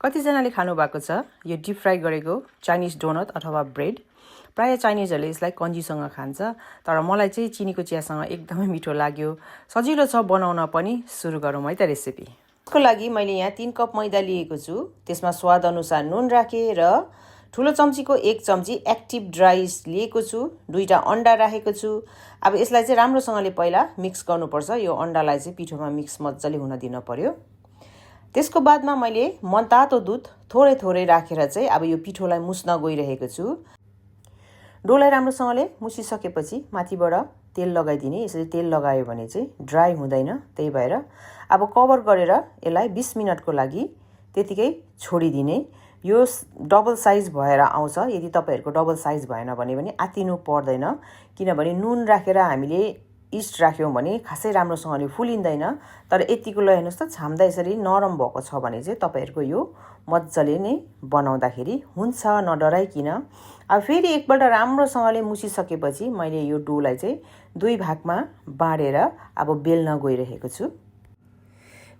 कतिजनाले खानु भएको छ यो डिप फ्राई गरेको चाइनिज डोनट अथवा ब्रेड। प्राय चाइनिजहरूले यसलाई कन्जीसँग खान्छ, तर मलाई चाहिँ चिनीको चियासँग एकदमै मिठो लाग्यो। सजिलो छ बनाउन पनि। सुरु गरौँ है त रेसिपी। यसको लागि मैले यहाँ 3 कप मैदा लिएको छु। त्यसमा स्वाद अनुसार नुन राखेँ र ठुलो चम्चीको 1 चम्ची एक्टिभ ड्राई लिएको छु। 2टा अन्डा राखेको छु। अब यसलाई चाहिँ राम्रोसँगले पहिला मिक्स गर्नुपर्छ। यो अन्डालाई चाहिँ पिठोमा मिक्स मजाले हुन दिन पर्यो। त्यसको बादमा मैले मनतातो दुध थोरै थोरै राखेर चाहिँ अब यो पिठोलाई मुस्न गइरहेको छु। डोलाई राम्रोसँगले मुसिसकेपछि माथिबाट तेल लगाइदिने। यसरी तेल लगायो भने चाहिँ ड्राई हुँदैन, त्यही भएर अब कभर गरेर यसलाई 20 मिनटको लागि त्यतिकै छोडिदिने। यो डबल साइज भएर आउँछ। यदि तपाईहरुको डबल साइज भएन भने पनि आतिनु पर्दैन, किनभने नुन राखेर हामीले इस्ट राख्यौं भने खासै राम्रोसँगले फुलिँदैन। तर यतिको ल हेर्नुस् त छाम्दा यसरी नरम भएको छ भने चाहिँ तपाईहरुको यो मज्जाले नै बनाउँदाखेरि हुन्छ, नडराइकिन। अब फेरि एकपल्ट राम्रोसँगले मुसिसकेपछि मैले यो डोलाई चाहिँ 2 भागमा बाँडेर अब बेल्न गइरहेको छु।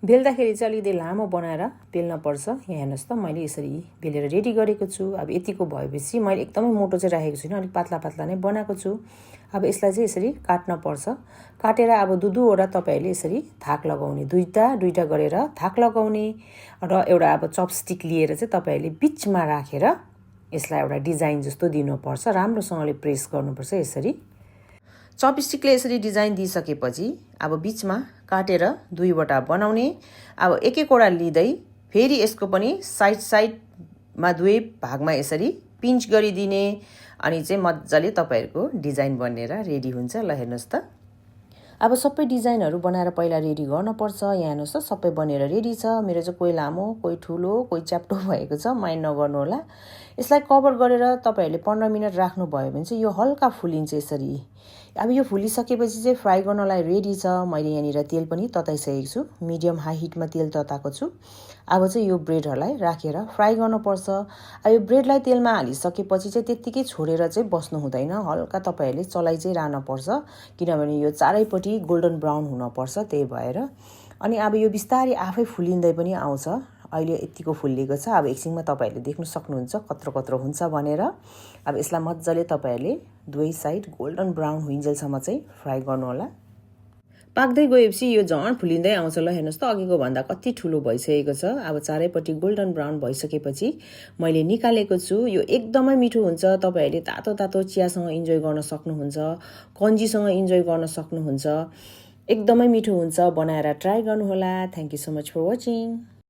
बेल्दाखेरि चाहिँ अलिकति लामो बनाएर बेल्न पर्छ। यहाँ हेर्नुहोस् त मैले यसरी बेलेर रेडी गरेको छु। अब यतिको भएपछि मैले एकदमै मोटो चाहिँ राखेको छुइनँ, अलिक पातला पातला नै बनाएको छु। अब यसलाई चाहिँ यसरी काट्न पर्छ। काटेर अब दुईवटा तपाईहरुले यसरी थाक लगाउने, दुईटा गरेर थाक लगाउने र एउटा अब चपस्टिक लिएर चाहिँ तपाईहरुले बीचमा राखेर यसलाई एउटा डिजाइन जस्तो दिनुपर्छ। राम्रोसँगले प्रेस गर्नुपर्छ। यसरी चपस्टिकले यसरी डिजाइन दिइसकेपछि अब बीचमा काटेर 2वटा बनाउने। अब एक-एकवटा लिँदै फेरि यसको पनि साइडमा 2 भागमा यसरी पिन्च गरिदिने। अनि चाहिँ मज्जाले तपाईहरुको डिजाइन बनेर रेडी हुन्छ। ल हेर्नुस् त। अब सबै डिजाइनहरु बनाएर पहिला रेडी गर्नुपर्छ। यहाँ हेर्नुस् त सबै बनेर रेडी छ। मेरो चाहिँ कोही लामो, कोही ठुलो, कोही च्याप्टो भएको छ, माइन्ड नगर्नु होला। यसलाई कभर गरेर तपाईहरुले 15 मिनेट राख्नु भयो भने चाहिँ यो हल्का फुलिन्छ यसरी। अब यो फुलिसकेपछि चाहिँ फ्राई गर्नलाई रेडी छ। मैले यहाँनिर तेल पनि तताइसकेको छु। मिडियम हाई हिटमा तेल तताएको छु। अब चाहिँ यो ब्रेडहरुलाई राखेर फ्राई गर्नुपर्छ। अब यो ब्रेडलाई तेलमा हालिसकेपछि चाहिँ त्यतिकै छोडेर चाहिँ बस्नु हुँदैन। हल्का तपाईहरुले चलाइ चाहिँ रहन पर्छ, किनभने यो चारैपट्टि गोल्डन ब्राउन हुन पर्छ, त्यही भएर। अनि अब यो बिस्तारै आफै फुलिँदै पनि आउँछ। अहिले यतिको फुलिएको छ। अब एकछिनमा तपाईहरुले देख्न सक्नुहुन्छ कत्रो कत्रो हुन्छ भनेर। अब यसलाई मज्जाले तपाईहरुले 2 साइड गोल्डन ब्राउन हुइन्जेलसम्म चाहिँ फ्राई गर्नु होला। पाक्दै गएपछि यो झन् फुलिँदै आउँछ। ल हेर्नुस् त अघिको भन्दा कति ठुलो भइसकेको छ। अब चारैपट्टि गोल्डन ब्राउन भइसकेपछि मैले निकालेको छु। यो एकदमै मिठो हुन्छ। तपाईहरुले तातो तातो चियासँग इन्जोय गर्न सक्नुहुन्छ, कन्जीसँग इन्जोय गर्न सक्नुहुन्छ। एकदमै मिठो हुन्छ। बनाएर ट्राई गर्नु होला। Thank you so much for watching.